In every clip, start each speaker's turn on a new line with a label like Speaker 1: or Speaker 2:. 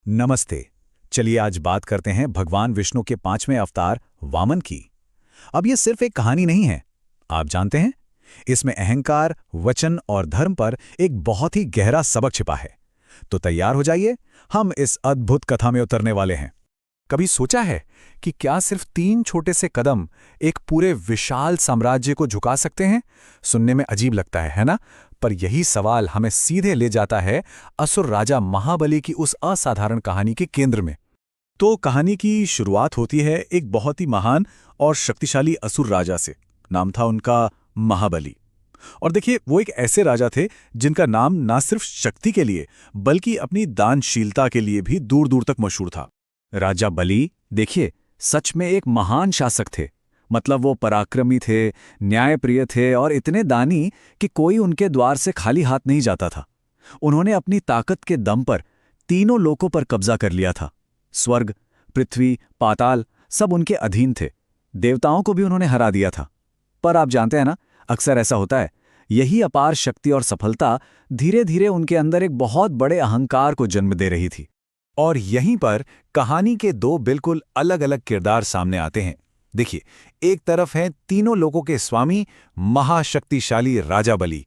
Speaker 1: नमस्ते। चलिए आज बात करते हैं भगवान विष्णु के 5वें अवतार वामन की। अब ये सिर्फ एक कहानी नहीं है। आप जानते हैं, इसमें अहंकार, वचन और धर्म पर एक बहुत ही गहरा सबक छिपा है। तो तैयार हो जाइए, हम इस अद्भुत कथा में उतरने वाले हैं। कभी सोचा है कि क्या सिर्फ 3 छोटे से कदम एक पूरे विशाल साम्राज्य को झुका सकते हैं? सुनने में अजीब लगता है ना? पर यही सवाल हमें सीधे ले जाता है असुर राजा महाबली की उस असाधारण कहानी के केंद्र में। तो कहानी की शुरुआत होती है एक बहुत ही महान और शक्तिशाली असुर राजा से। नाम था उनका महाबली। और देखिए, वो एक ऐसे राजा थे जिनका नाम ना सिर्फ शक्ति के लिए बल्कि अपनी दानशीलता के लिए भी दूर दूर तक मशहूर था। राजा बलि, देखिए, सच में एक महान शासक थे। मतलब वो पराक्रमी थे, न्यायप्रिय थे और इतने दानी कि कोई उनके द्वार से खाली हाथ नहीं जाता था। उन्होंने अपनी ताकत के दम पर तीनों लोकों पर कब्जा कर लिया था। स्वर्ग, पृथ्वी, पाताल सब उनके अधीन थे। देवताओं को भी उन्होंने हरा दिया था। पर आप जानते हैं ना, अक्सर ऐसा होता है, यही अपार शक्ति और सफलता धीरे धीरे उनके अंदर एक बहुत बड़े अहंकार को जन्म दे रही थी। और यहीं पर कहानी के 2 बिल्कुल अलग अलग किरदार सामने आते हैं। देखिए, एक तरफ हैं तीनों लोकों के स्वामी महाशक्तिशाली राजा बलि,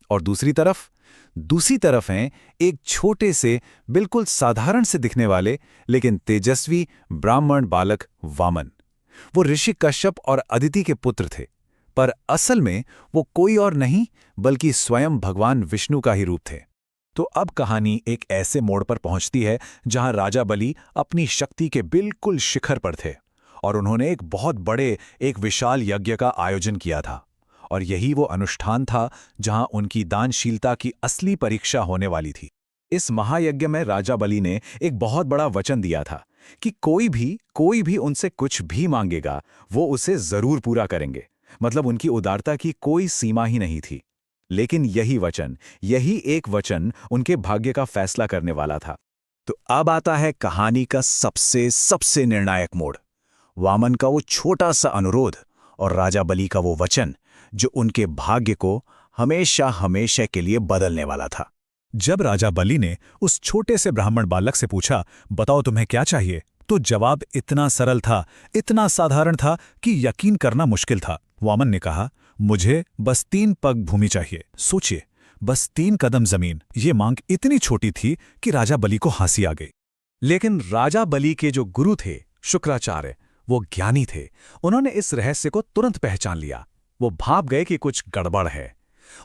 Speaker 1: और दूसरी तरफ हैं एक छोटे से, बिल्कुल साधारण से दिखने वाले लेकिन तेजस्वी ब्राह्मण बालक वामन। वो ऋषि कश्यप और अदिति के पुत्र थे, पर असल में वो कोई और नहीं बल्कि स्वयं भगवान विष्णु का ही रूप थे। तो अब कहानी एक ऐसे मोड़ पर पहुंचती है जहां राजा बलि अपनी शक्ति के बिल्कुल शिखर पर थे और उन्होंने एक बहुत बड़े, एक विशाल यज्ञ का आयोजन किया था। और यही वो अनुष्ठान था जहां उनकी दानशीलता की असली परीक्षा होने वाली थी। इस महायज्ञ में राजा बलि ने एक बहुत बड़ा वचन दिया था कि कोई भी उनसे कुछ भी मांगेगा, वो उसे जरूर पूरा करेंगे। मतलब उनकी उदारता की कोई सीमा ही नहीं थी। लेकिन यही एक वचन उनके भाग्य का फैसला करने वाला था। तो अब आता है कहानी का सबसे निर्णायक मोड़। वामन का वो छोटा सा अनुरोध और राजा बलि का वो वचन जो उनके भाग्य को हमेशा हमेशा के लिए बदलने वाला था। जब राजा बलि ने उस छोटे से ब्राह्मण बालक से पूछा, बताओ तुम्हें क्या चाहिए, तो जवाब इतना सरल था, इतना साधारण था कि यकीन करना मुश्किल था। वामन ने कहा, मुझे बस 3 पग भूमि चाहिए। सोचिए, बस 3 कदम जमीन। ये मांग इतनी छोटी थी कि राजा बलि को हंसी आ गई। लेकिन राजा बलि के जो गुरु थे, शुक्राचार्य, वो ज्ञानी थे। उन्होंने इस रहस्य को तुरंत पहचान लिया। वो भाप गए कि कुछ गड़बड़ है।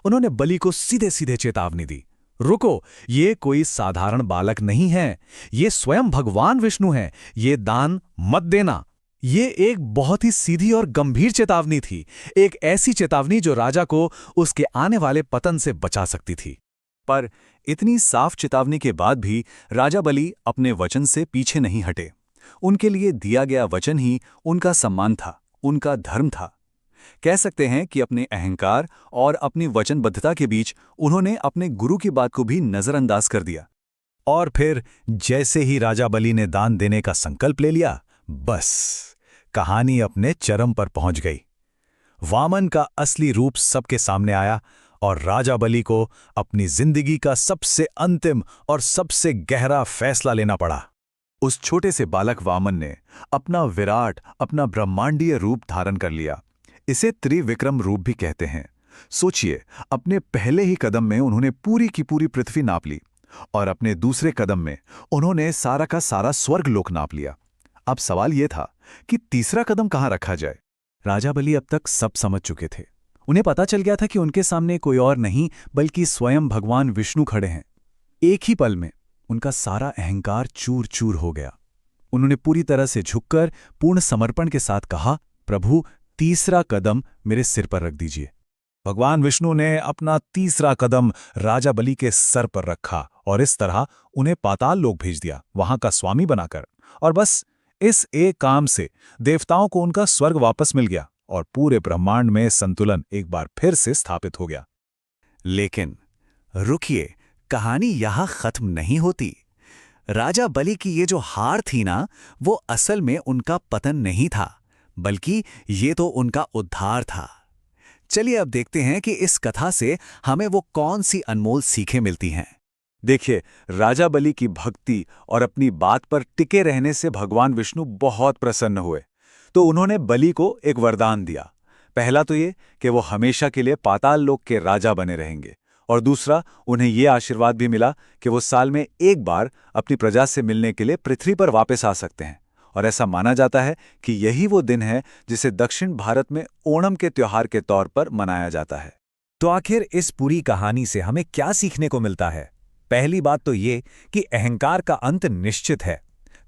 Speaker 1: उन्होंने बलि को सीधे सीधे चेतावनी दी, रुको, ये कोई साधारण बालक नहीं है, ये स्वयं भगवान विष्णु है, ये दान मत देना। ये एक बहुत ही सीधी और गंभीर चेतावनी थी, एक ऐसी चेतावनी जो राजा को उसके आने वाले पतन से बचा सकती थी। पर इतनी साफ चेतावनी के बाद भी राजा बलि अपने वचन से पीछे नहीं हटे। उनके लिए दिया गया वचन ही उनका सम्मान था, उनका धर्म था। कह सकते हैं कि अपने अहंकार और अपनी वचनबद्धता के बीच उन्होंने अपने गुरु की बात को भी नजरअंदाज कर दिया। और फिर जैसे ही राजा बलि ने दान देने का संकल्प ले लिया, बस कहानी अपने चरम पर पहुंच गई। वामन का असली रूप सबके सामने आया और राजा बलि को अपनी जिंदगी का सबसे अंतिम और सबसे गहरा फैसला लेना पड़ा। उस छोटे से बालक वामन ने अपना विराट, अपना ब्रह्मांडीय रूप धारण कर लिया। इसे त्रिविक्रम रूप भी कहते हैं। सोचिए, अपने पहले ही कदम में उन्होंने पूरी की पूरी पृथ्वी नाप ली और अपने दूसरे कदम में उन्होंने सारा का सारा स्वर्गलोक नाप लिया। अब सवाल यह था कि तीसरा कदम कहां रखा जाए। राजा बलि अब तक सब समझ चुके थे। उन्हें पता चल गया था कि उनके सामने कोई और नहीं बल्कि स्वयं भगवान विष्णु खड़े हैं। एक ही पल में उनका सारा अहंकार चूर चूर हो गया। उन्होंने पूरी तरह से झुककर पूर्ण समर्पण के साथ कहा, प्रभु, तीसरा कदम मेरे सिर पर रख दीजिए। भगवान विष्णु ने अपना तीसरा कदम राजा बलि के सर पर रखा और इस तरह उन्हें पाताल लोक भेज दिया, वहां का स्वामी बनाकर। और बस इस एक काम से देवताओं को उनका स्वर्ग वापस मिल गया और पूरे ब्रह्मांड में संतुलन एक बार फिर से स्थापित हो गया। लेकिन रुकिए, कहानी यहां खत्म नहीं होती। राजा बलि की ये जो हार थी ना, वो असल में उनका पतन नहीं था, बल्कि ये तो उनका उद्धार था। चलिए अब देखते हैं कि इस कथा से हमें वो कौन सी अनमोल सीखें मिलती हैं। देखिए, राजा बलि की भक्ति और अपनी बात पर टिके रहने से भगवान विष्णु बहुत प्रसन्न हुए। तो उन्होंने बलि को एक वरदान दिया। पहला तो ये कि वो हमेशा के लिए पाताल लोक के राजा बने रहेंगे, और दूसरा, उन्हें ये आशीर्वाद भी मिला कि वो साल में एक बार अपनी प्रजा से मिलने के लिए पृथ्वी पर वापस आ सकते हैं। और ऐसा माना जाता है कि यही वो दिन है जिसे दक्षिण भारत में ओणम के त्योहार के तौर पर मनाया जाता है।
Speaker 2: तो आखिर इस पूरी कहानी से हमें क्या सीखने को मिलता है? पहली बात तो ये कि अहंकार का अंत निश्चित है,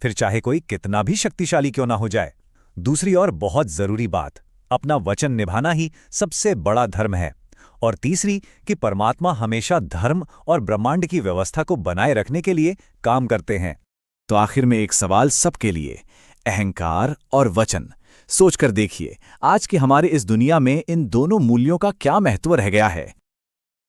Speaker 2: फिर चाहे कोई कितना भी शक्तिशाली क्यों ना हो जाए। दूसरी और बहुत जरूरी बात, अपना वचन निभाना ही सबसे बड़ा धर्म है। और तीसरी कि परमात्मा हमेशा धर्म और ब्रह्मांड की व्यवस्था को बनाए रखने के लिए काम करते हैं।
Speaker 1: तो आखिर में एक सवाल सबके लिए, अहंकार और वचन। सोचकर देखिए, आज की हमारे इस दुनिया में इन दोनों मूल्यों का क्या महत्व रह गया है।